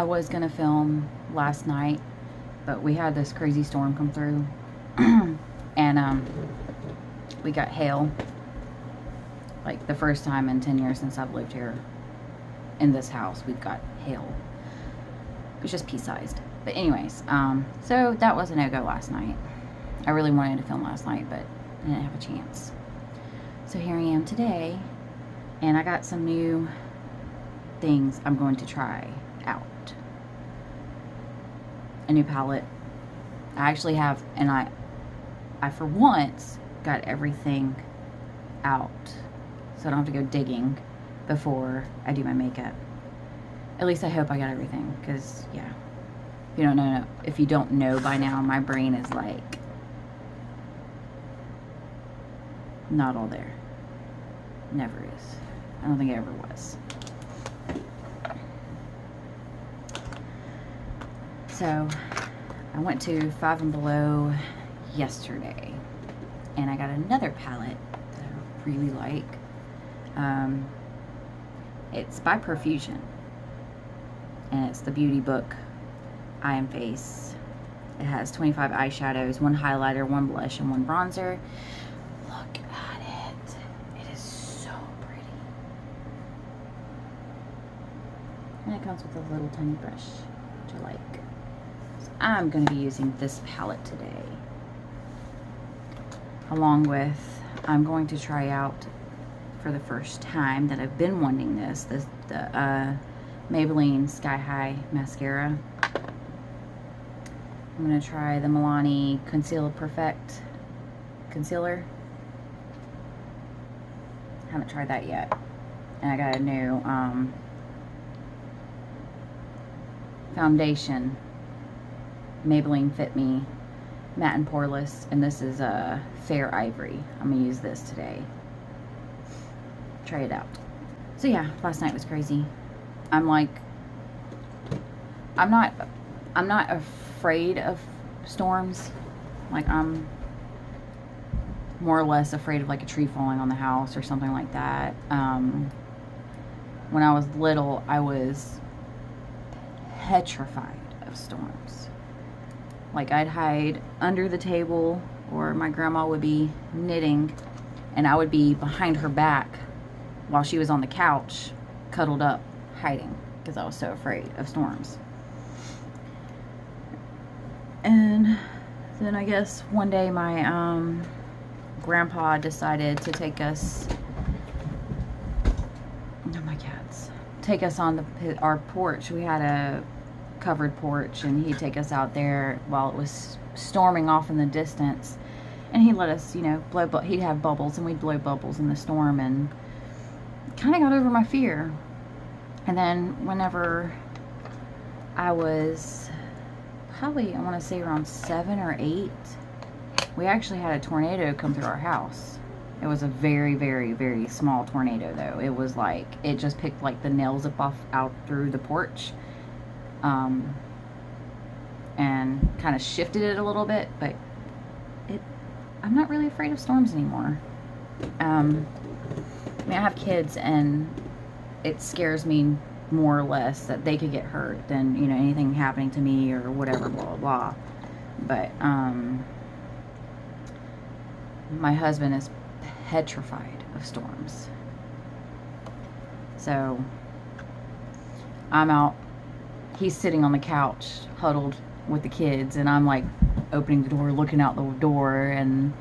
was gonna film last night, but we had this crazy storm come through and we got hail, like the first time in 10 years since I've lived here in this house. We've got hail. It was just pea-sized. But anyways, so that was a no-go last night. I really wanted to film last night, but I didn't have a chance. So here I am today, and I got some new things I'm going to try out. A new palette. I actually have, and I for once got everything out, so I don't have to go digging before I do my makeup. At least I hope I got everything, because yeah, if you don't know by now, my brain is like not all there. Never is. I don't think it ever was. So I went to Five and Below yesterday, and I got another palette that I really like. It's by Profusion, and it's the Beauty Book Eye and Face. It has 25 eyeshadows, 1 highlighter, 1 blush, and 1 bronzer. Look at it. It is so pretty. And it comes with a little tiny brush, which I like. So I'm going to be using this palette today. Along with, I'm going to try out for the first time that I've been wanting the Maybelline Sky High Mascara. I'm going to try the Milani Conceal Perfect Concealer. Haven't tried that yet. And I got a new foundation, Maybelline Fit Me Matte and Poreless, and this is a Fair Ivory. I'm going to use this today. Try it out. So yeah, last night was crazy. I'm not afraid of storms. Like, I'm more or less afraid of like a tree falling on the house or something like that. When I was little, I was petrified of storms. Like, I'd hide under the table, or my grandma would be knitting and I would be behind her back while she was on the couch, cuddled up, hiding, because I was so afraid of storms. And then I guess one day my grandpa decided to take us, take us on our porch. We had a covered porch, and he'd take us out there while it was storming off in the distance, and he'd let us, blow, he'd have bubbles, and we'd blow bubbles in the storm, and kind of got over my fear. And then whenever I was probably, I want to say around 7 or 8, we actually had a tornado come through our house. It was a very, very, very small tornado, though. It was like, it just picked like the nails out through the porch, and kind of shifted it a little bit, but I'm not really afraid of storms anymore. I mean, I have kids, and it scares me more or less that they could get hurt than, anything happening to me or whatever, blah, blah, blah. But, my husband is petrified of storms. So, I'm out. He's sitting on the couch, huddled with the kids, and I'm like opening the door, looking out the door, and,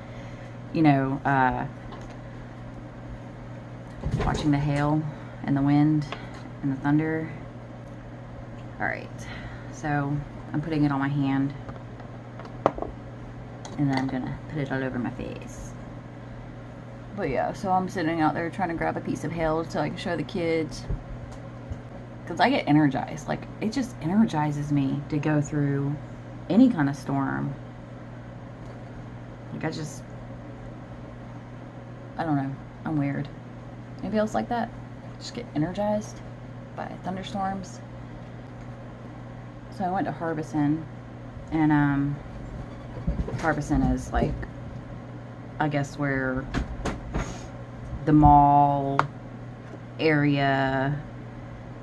watching the hail and the wind and the thunder. Alright, so I'm putting it on my hand, and then I'm gonna put it all over my face. But yeah, so I'm sitting out there trying to grab a piece of hail so I can show the kids, because I get energized. Like, it just energizes me to go through any kind of storm. Like, I don't know, I'm weird. Anybody else like that? Just get energized by thunderstorms. So I went to Harbison, and Harbison is like, I guess, where the mall area,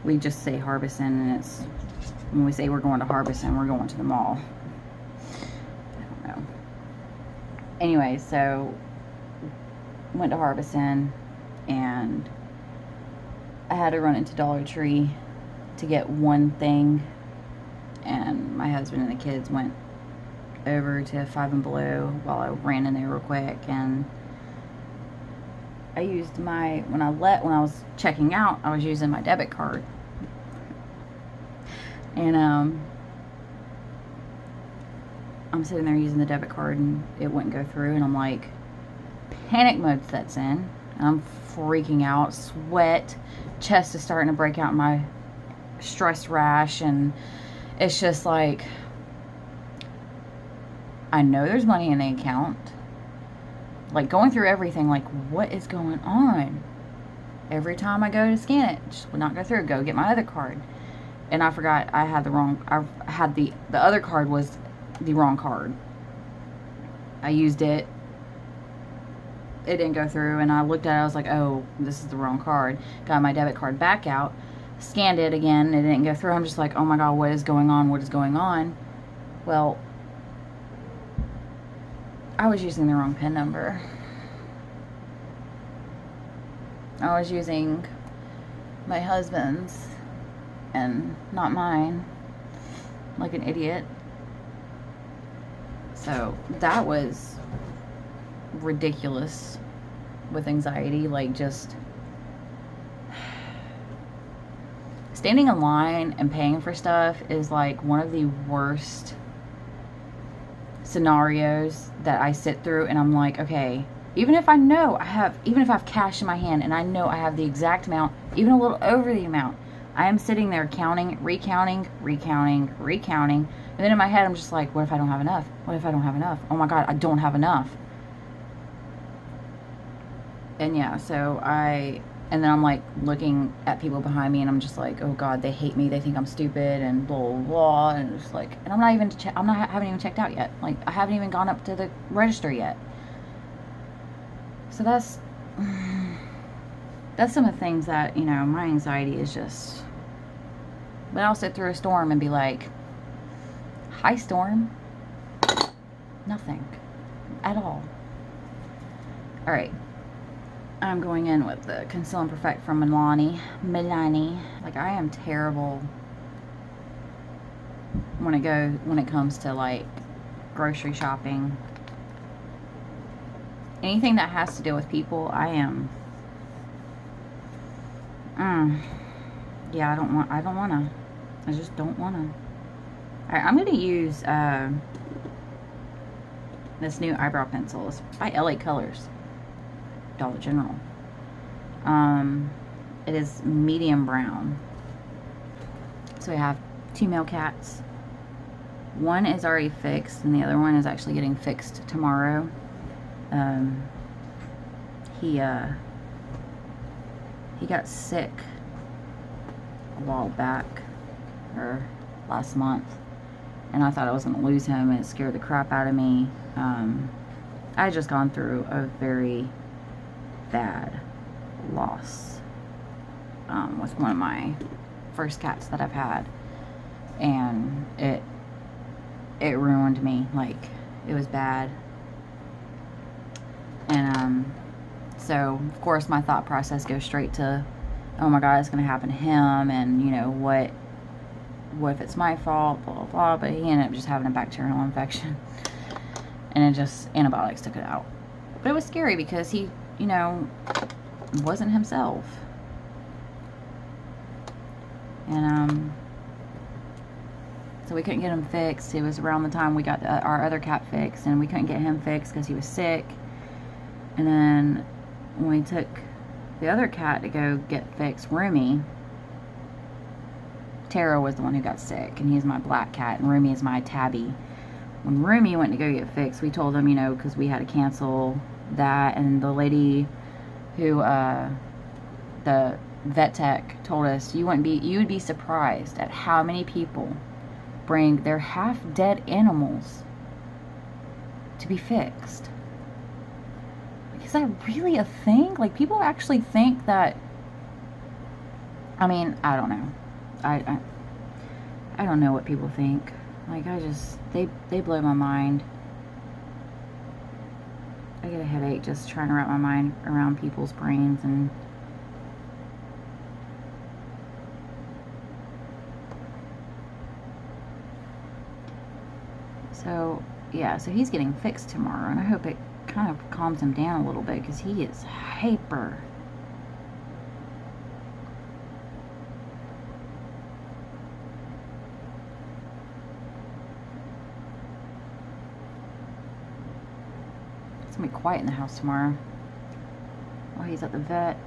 we just say Harbison, and it's When we say we're going to Harbison, we're going to the mall. I don't know. Anyway, so went to Harbison, and I had to run into Dollar Tree to get one thing, and my husband and the kids went over to Five and Below while I ran in there real quick, and I used my, when I was checking out, I was using my debit card, and I'm sitting there using the debit card, and it wouldn't go through, and I'm like, panic mode sets in. I'm freaking out, sweat, chest is starting to break out in my stress rash, and it's just like, I know there's money in the account, like going through everything, like what is going on? Every time I go to scan it, it just would not go through. Go get my other card, and I forgot I had the wrong, I had the other card was the wrong card. I used it, it didn't go through, and I looked at it, I was like, oh, this is the wrong card. Got my debit card back out, scanned it again, it didn't go through. I'm just like, oh my god, what is going on? What is going on? Well, I was using the wrong PIN number. I was using my husband's and not mine, like an idiot. So that was ridiculous with anxiety. Like, just standing in line and paying for stuff is like one of the worst scenarios that I sit through, and I'm like, okay, even if I know I have, even if I have cash in my hand and I know I have the exact amount, even a little over the amount, I am sitting there counting, recounting, and then in my head I'm just like, what if I don't have enough? What if I don't have enough? Oh my god, I don't have enough. And yeah, so and then I'm like looking at people behind me, and I'm just like, oh god, they hate me, they think I'm stupid, and blah blah blah, and it's like, and I'm not even haven't even checked out yet. Like, I haven't even gone up to the register yet. So that's some of the things that, you know, my anxiety is just. But I'll sit through a storm and be like, hi storm. Nothing at all. All right. I'm going in with the Conceal and Perfect from Milani. Like, I am terrible when it comes to like grocery shopping. Anything that has to do with people, I am. Yeah, I don't wanna. I just don't wanna. All right, I'm gonna use this new eyebrow pencil. It's by LA Colors. Dollar General. It is medium brown. So we have 2 male cats. One is already fixed, and the other one is actually getting fixed tomorrow. He got sick a while back, or last month, and I thought I was going to lose him, and it scared the crap out of me. I had just gone through a very bad loss with one of my first cats that I've had, and it ruined me. Like, it was bad. And so of course my thought process goes straight to, oh my god, it's gonna happen to him, and you know, what if it's my fault, blah blah blah. But he ended up just having a bacterial infection, and it just, antibiotics took it out. But it was scary because he, you know, wasn't himself. And so we couldn't get him fixed. It was around the time we got our other cat fixed, and we couldn't get him fixed because he was sick. And then when we took the other cat to go get fixed, Rumi, Tara was the one who got sick, and he's my black cat, and Rumi is my tabby. When Rumi went to go get fixed, we told him, you know, because we had to cancel that, and the lady who, the vet tech, told us, you would be surprised at how many people bring their half-dead animals to be fixed. Is that really a thing? Like, people actually think that, I mean, I don't know. I don't know what people think. Like, they blow my mind. I get a headache just trying to wrap my mind around people's brains. And so, yeah, so he's getting fixed tomorrow, and I hope it kind of calms him down a little bit, because he is hyper. It's gonna be quiet in the house tomorrow while he's at the vet.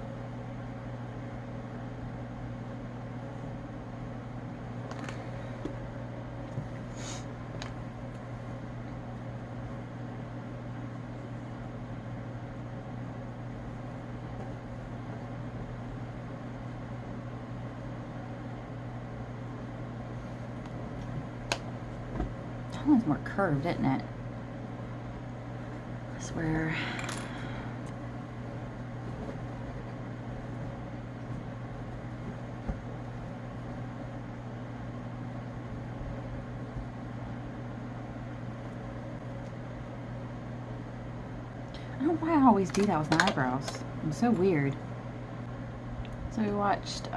That one's more curved, isn't it? I swear. I don't know why I always do that with my eyebrows. I'm so weird. So we watched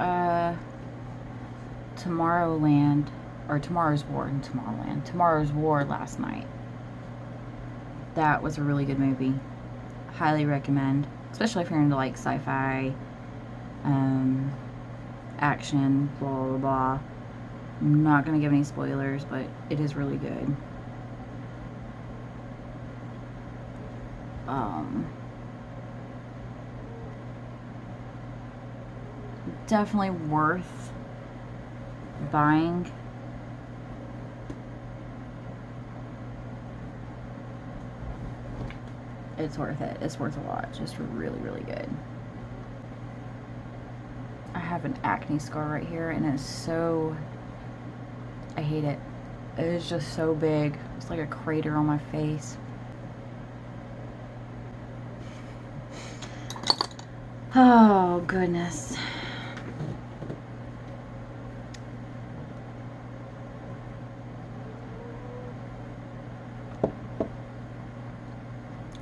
Tomorrowland, or Tomorrow's War in Tomorrowland. Tomorrow's War last night. That was a really good movie. Highly recommend. Especially if you're into like sci-fi, action, blah blah blah. I'm not gonna give any spoilers, but it is really good. Definitely worth buying. It's worth it. It's worth a watch. It's really, really good. I have an acne scar right here, and it's so... I hate it. It is just so big. It's like a crater on my face. Oh, goodness.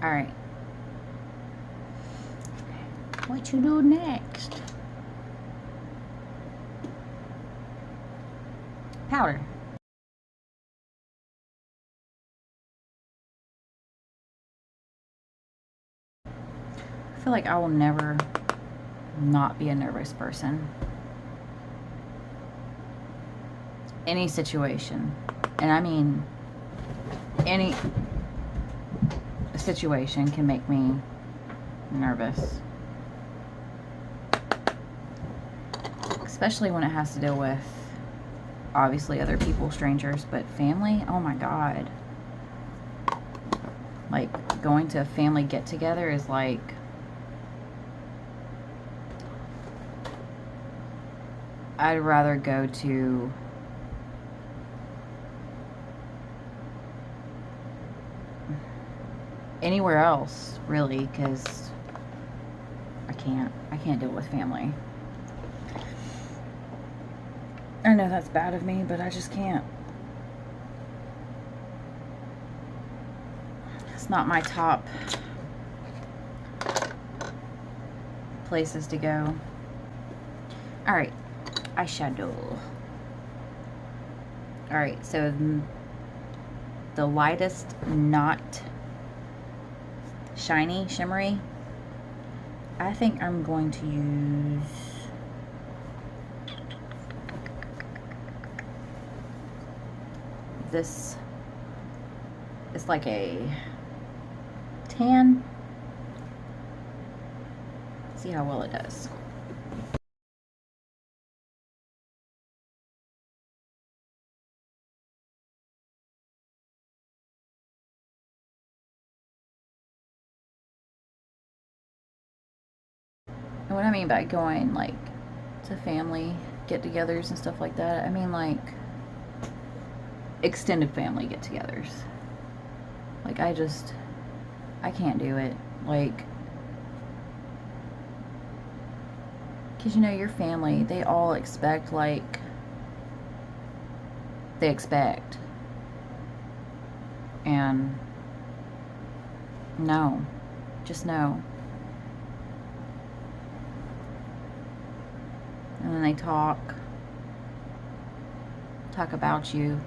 All right. What you do next? Powder. I feel like I will never not be a nervous person. Any situation. And I mean, any situation can make me nervous. Especially when it has to deal with, obviously, other people, strangers, but family, oh my God. Like, going to a family get-together is like... I'd rather go to anywhere else, really, because I can't deal with family. I know that's bad of me, but I just can't. It's not my top places to go. Alright, eyeshadow. Alright, so the lightest, not shiny, shimmery, I think I'm going to use this. It's like a tan. See how well it does. And what I mean by going like to family get-togethers and stuff like that, I mean like extended family get-togethers. Like I can't do it. Like, because you know your family, they all expect like they expect. And no, just no. And then they talk about you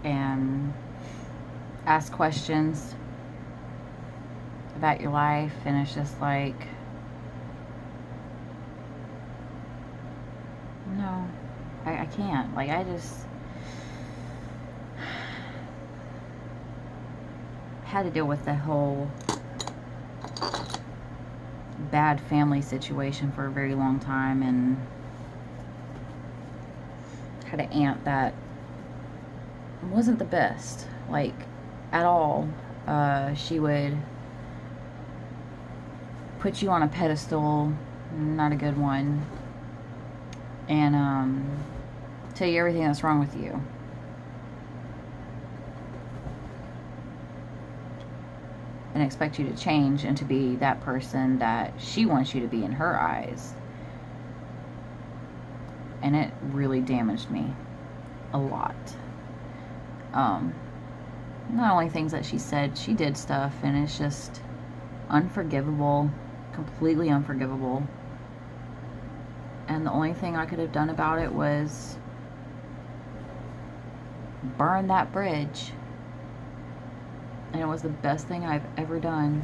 and ask questions about your life, and it's just like, no, I can't. Like, I just had to deal with the whole bad family situation for a very long time, and had an aunt that wasn't the best, like, at all. She would put you on a pedestal, not a good one, and tell you everything that's wrong with you. And expect you to change and to be that person that she wants you to be in her eyes. And it really damaged me a lot. Not only things that she said, she did stuff, and it's just unforgivable, completely unforgivable. And the only thing I could have done about it was burn that bridge. And it was the best thing I've ever done.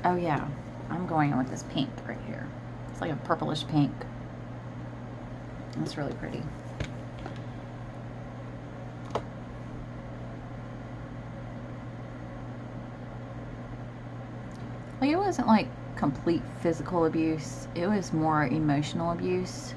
Oh yeah, I'm going in with this pink right here. It's like a purplish pink. It's really pretty. Like, it wasn't like complete physical abuse. It was more emotional abuse.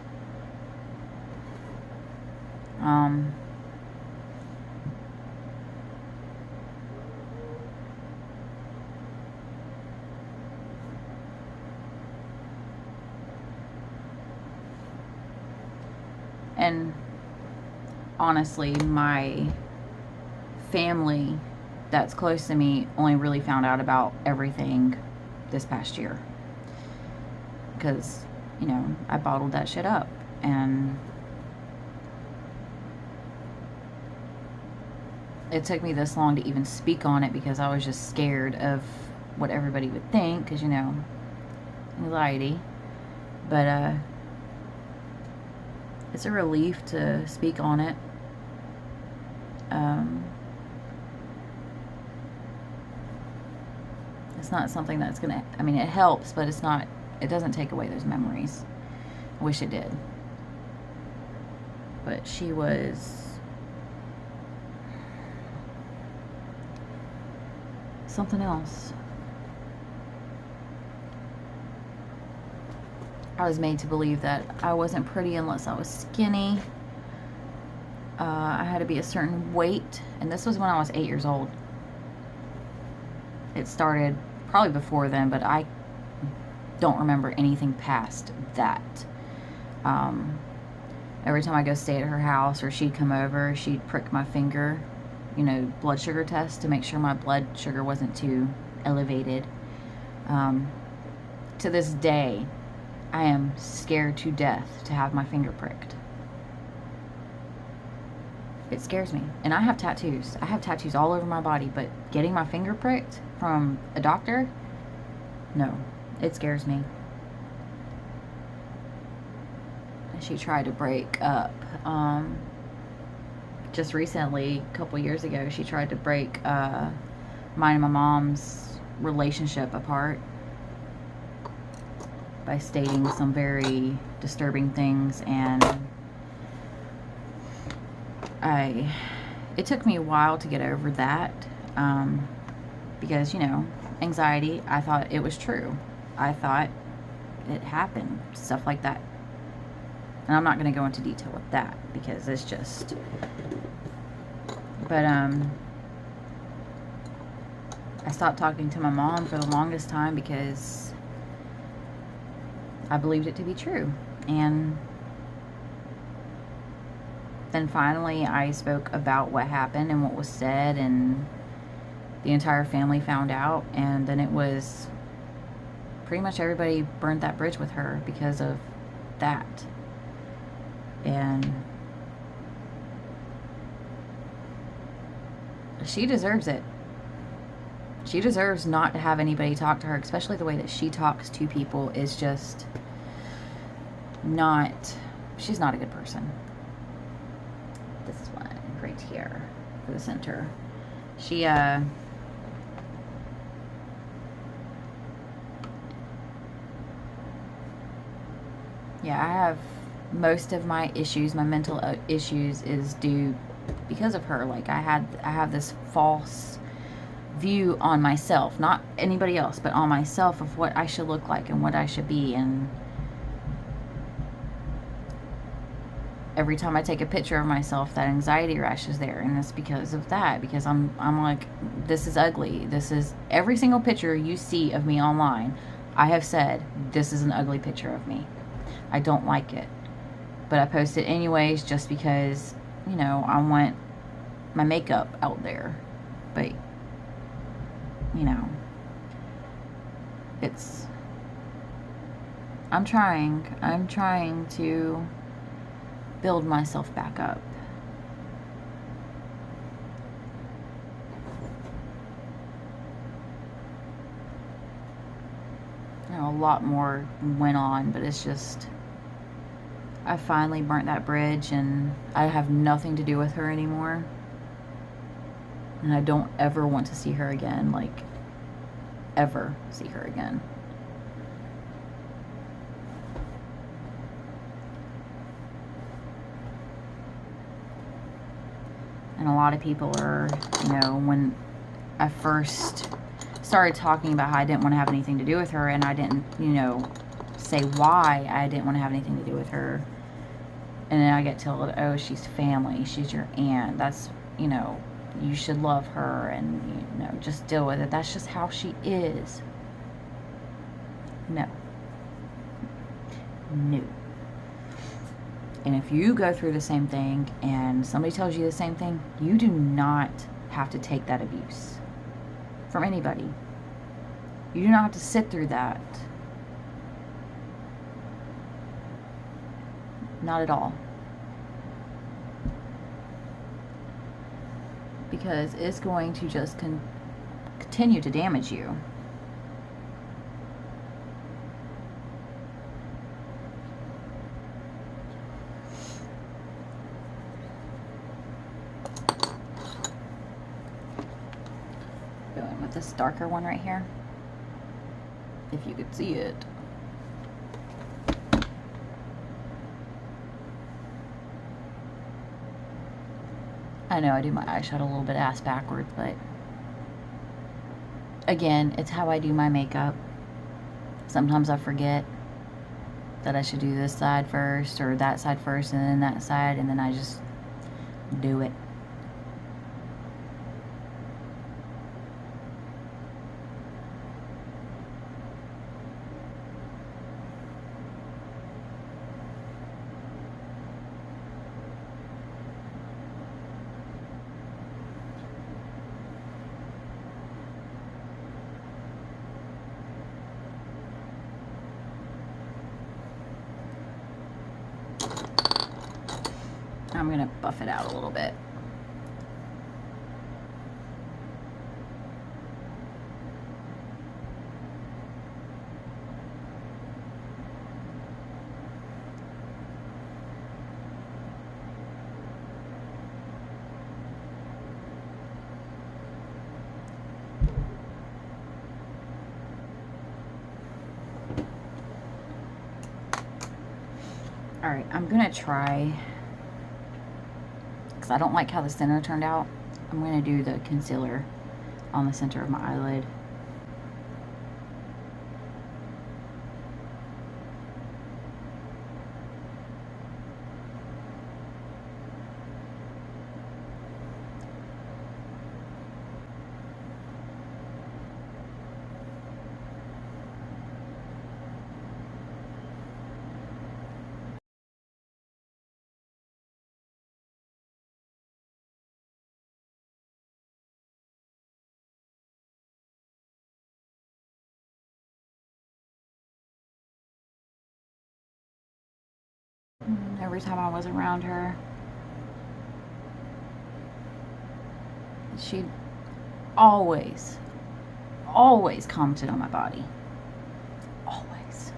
And honestly, my family that's close to me only really found out about everything this past year. Because, you know, I bottled that shit up. And it took me this long to even speak on it because I was just scared of what everybody would think. Because, you know, anxiety. But, it's a relief to speak on it. It's not something that's gonna, I mean, it helps, but it's not, it doesn't take away those memories. I wish it did. But she was something else. I was made to believe that I wasn't pretty unless I was skinny. I had to be a certain weight, and this was when I was 8 years old. It started probably before then, but I don't remember anything past that. Every time I go stay at her house or she'd come over, she'd prick my finger, you know, blood sugar test to make sure my blood sugar wasn't too elevated. To this day, I am scared to death to have my finger pricked. It scares me. And I have tattoos. I have tattoos all over my body, but getting my finger pricked from a doctor, no, it scares me. And she tried to break up. Just recently, a couple years ago, she tried to break mine and my mom's relationship apart by stating some very disturbing things, and it took me a while to get over that, because, you know, anxiety, I thought it was true. I thought it happened, stuff like that. And I'm not going to go into detail with that, because it's just, but, I stopped talking to my mom for the longest time because I believed it to be true. And then finally I spoke about what happened and what was said, and the entire family found out, and then it was pretty much everybody burnt that bridge with her because of that. And She deserves it. She deserves not to have anybody talk to her, especially the way that she talks to people is just not, she's not a good person. This one right here for the center. She, yeah, I have most of my issues, my mental issues is due because of her. Like I have this false view on myself, not anybody else, but on myself of what I should look like and what I should be. And every time I take a picture of myself, that anxiety rash is there, and it's because of that. Because I'm like, this is ugly. This is every single picture you see of me online. I have said this is an ugly picture of me. I don't like it, but I post it anyways, just because I want my makeup out there. But it's I'm trying to build myself back up. A lot more went on, but it's just I finally burnt that bridge, and I have nothing to do with her anymore, and I don't ever want to see her again, like ever see her again. And a lot of people are, when I first started talking about how I didn't want to have anything to do with her, and I didn't, say why I didn't want to have anything to do with her, and then I get told, oh, she's family, she's your aunt, that's, you should love her, and, just deal with it. That's just how she is. No. And if you go through the same thing and somebody tells you the same thing, you do not have to take that abuse from anybody. You do not have to sit through that. Not at all. Because it's going to just continue to damage you. Going with this darker one right here, if you could see it. I know I do my eyeshadow a little bit ass backwards, but again, it's how I do my makeup. Sometimes I forget that I should do this side first or that side first and then that side, and then I just do it. I'm going to buff it out a little bit. Alright, I'm going to try, because I don't like how the center turned out, I'm going to do the concealer on the center of my eyelid. Every time I was around her, She always, always commented on my body. Always.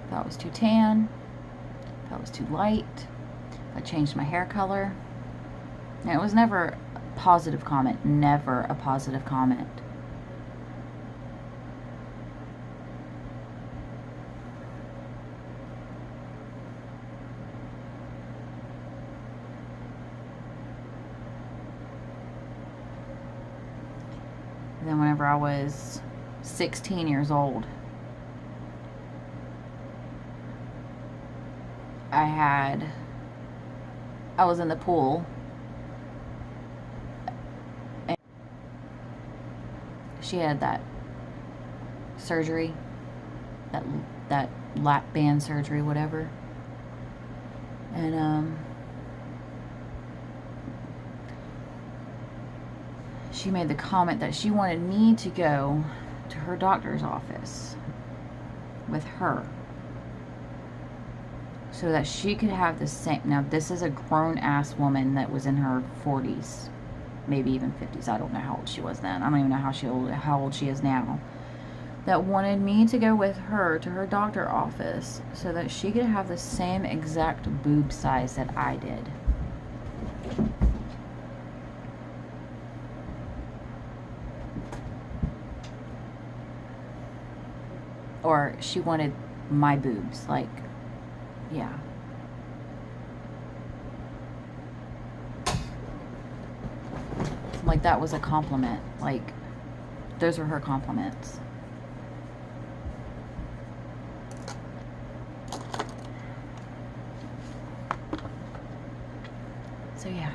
If I was too tan, if I was too light, if I changed my hair color. Now, it was never a positive comment. Never a positive comment. And then whenever I was 16 years old, I was in the pool, and she had that surgery, that lap band surgery, whatever, and she made the comment that she wanted me to go to her doctor's office with her so that she could have the same. Now, this is a grown-ass woman that was in her 40s, maybe even 50s. I don't know how old she was then. I don't even know how old she is now. That wanted me to go with her to her doctor's office so that she could have the same exact boob size that I did. Or she wanted my boobs, like, yeah. Like, that was a compliment. Like, those were her compliments. So yeah,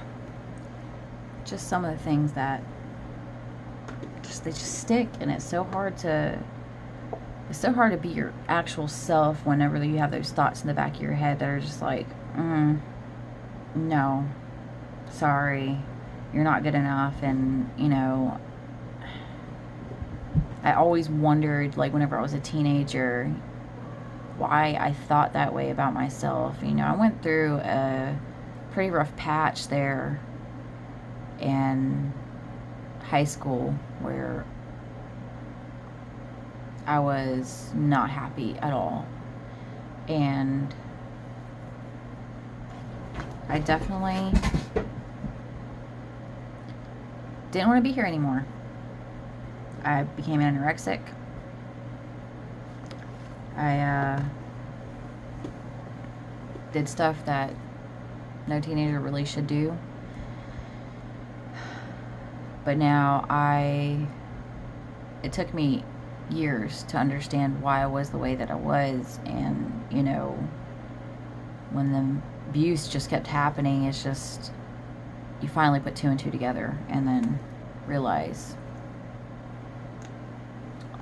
just some of the things that they just stick, and it's so hard to be your actual self whenever you have those thoughts in the back of your head that are just like, no, sorry, you're not good enough. And, you know, I always wondered, like, whenever I was a teenager, why I thought that way about myself. You know, I went through a pretty rough patch there in high school where I was not happy at all, and I definitely didn't want to be here anymore. I became anorexic. I did stuff that no teenager really should do, but now it took me years to understand why I was the way that I was. And, you know, when the abuse just kept happening, it's just, you finally put two and two together and then realize,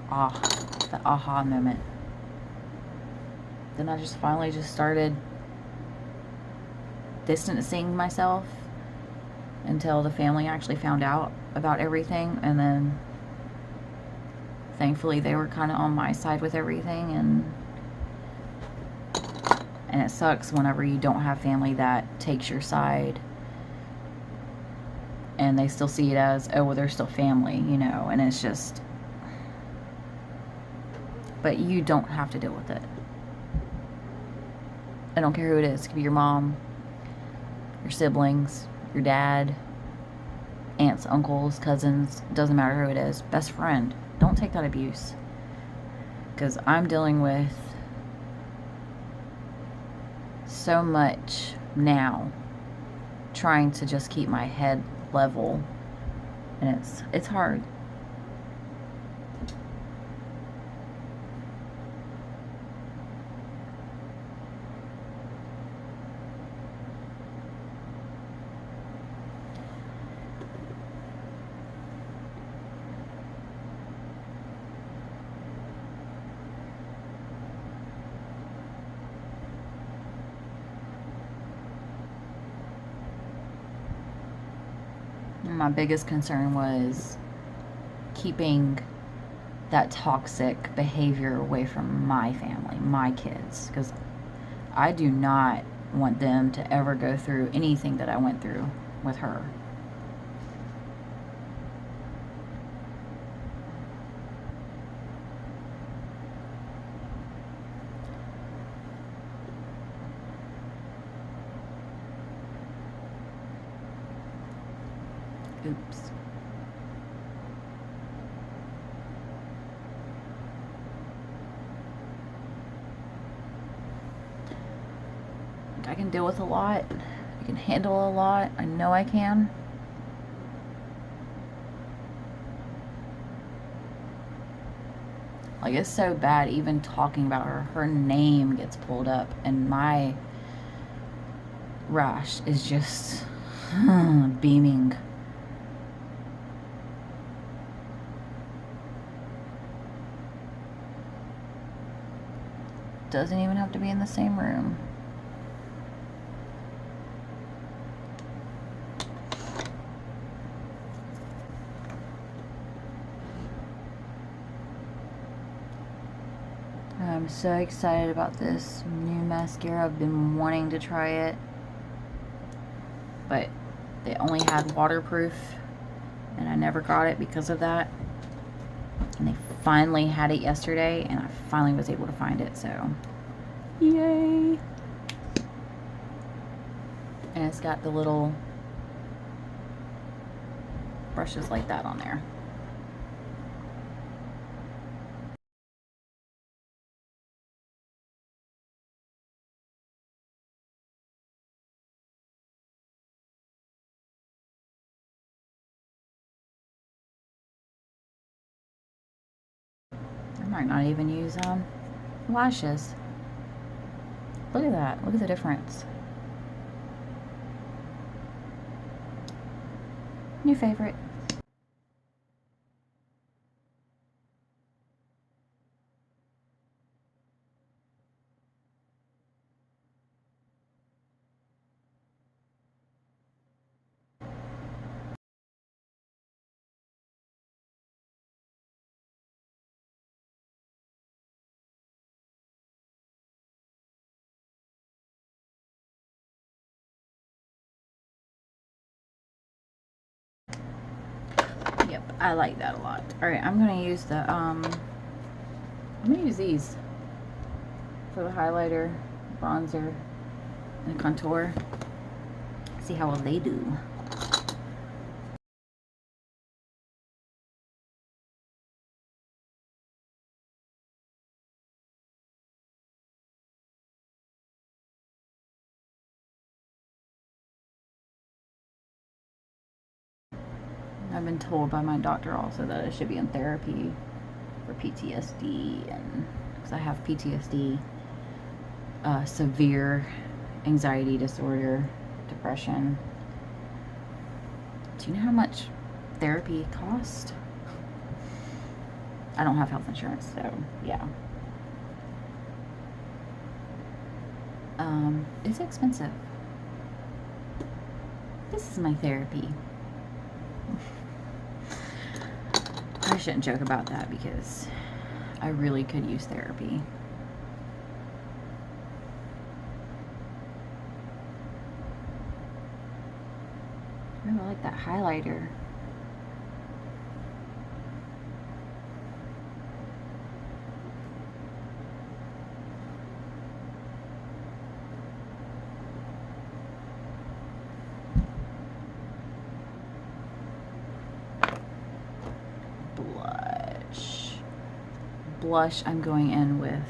the aha moment. Then I just finally just started distancing myself until the family actually found out about everything, and then thankfully they were kind of on my side with everything. And it sucks whenever you don't have family that takes your side and they still see it as, oh, well, they're still family, you know. And it's just, but you don't have to deal with it. I don't care who it is. It could be your mom, your siblings, your dad, aunts, uncles, cousins, doesn't matter who it is, best friend. Don't take that abuse, because I'm dealing with so much now, trying to just keep my head level, and it's hard. My biggest concern was keeping that toxic behavior away from my family, my kids, because I do not want them to ever go through anything that I went through with her. Oops. I can deal with a lot. I can handle a lot. I know I can. Like, it's so bad even talking about her. Her name gets pulled up and my rash is just beaming. Doesn't even have to be in the same room. I'm so excited about this new mascara. I've been wanting to try it, but they only had waterproof and I never got it because of that. And they finally had it yesterday and I finally was able to find it, so yay. And it's got the little brushes like that on there. I might not even use lashes. Look at that. Look at the difference. New favorite. Yep, I like that a lot. Alright, I'm gonna use the I'm gonna use these for the highlighter, bronzer, and contour. See how well they do. I've been told by my doctor also that I should be in therapy for PTSD, and because I have PTSD, severe anxiety disorder, depression. Do you know how much therapy costs? I don't have health insurance, so yeah. It's expensive. This is my therapy. I shouldn't joke about that because I really could use therapy. Ooh, I like that highlighter. Blush, I'm going in with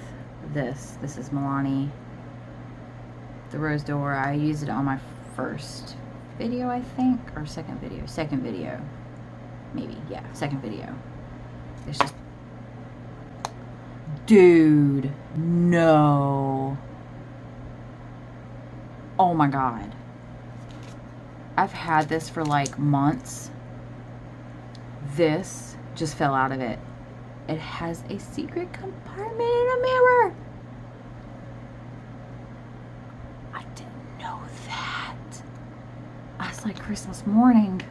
this. This is Milani, the Rose d'Or. I used it on my first video, I think, or second video, maybe, yeah, second video. It's just, dude, no. Oh my god. I've had this for like months. This just fell out of it. It has a secret compartment in a mirror. I didn't know that. I was like, Christmas morning.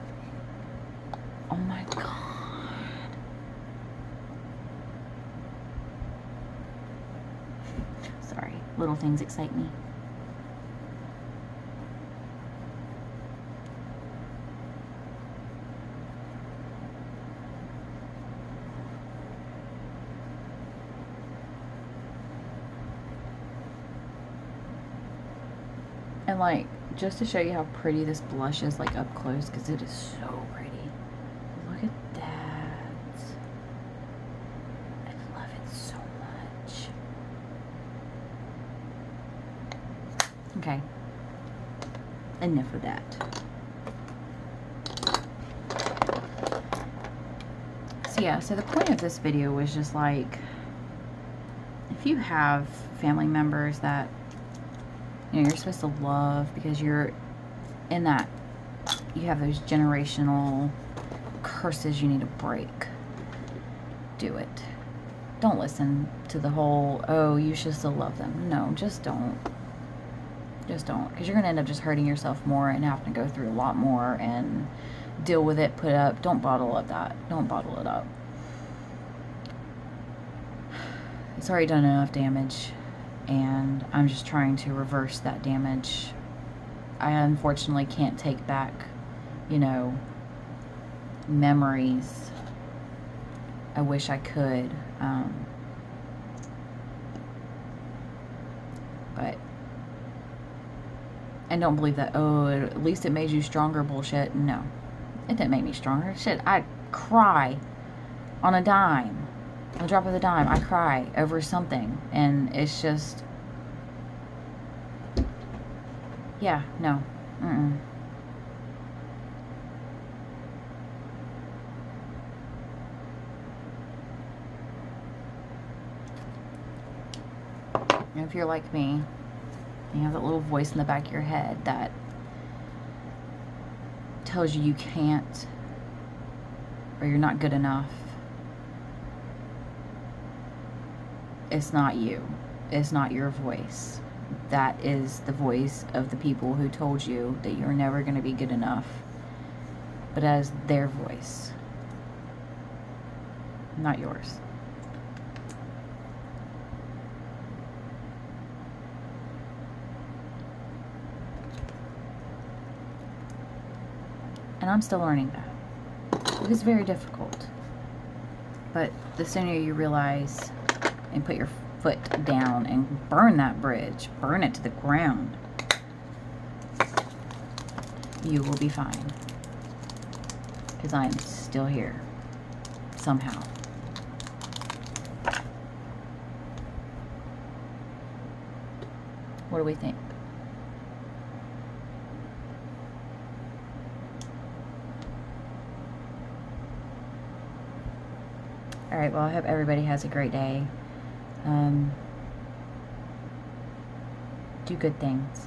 Oh my god. Little things excite me. And like, just to show you how pretty this blush is, like up close, because it is so pretty. Look at that. I love it so much. Okay. Enough of that. So yeah, so the point of this video was just like, if you have family members that you're supposed to love because you're in that, you have those generational curses you need to break, do it. Don't listen to the whole, oh, you should still love them. No, just don't. Just don't. Because you're going to end up just hurting yourself more and having to go through a lot more and deal with it, put up. Don't bottle up that. Don't bottle it up. It's already done enough damage. And I'm just trying to reverse that damage. I unfortunately can't take back, you know, memories. I wish I could. But, and don't believe that, oh, at least it made you stronger bullshit. No, it didn't make me stronger. Shit, I cry on a dime. On the drop of the dime, I cry over something, and it's just, yeah, no, And if you're like me, you have that little voice in the back of your head that tells you you can't, or you're not good enough. It's not you. It's not your voice. That is the voice of the people who told you that you're never going to be good enough. But as their voice. Not yours. And I'm still learning that. It is very difficult. But the sooner you realize and put your foot down and burn that bridge, burn it to the ground, you will be fine. Because I am still here. Somehow. What do we think? Alright, well, I hope everybody has a great day. Do good things.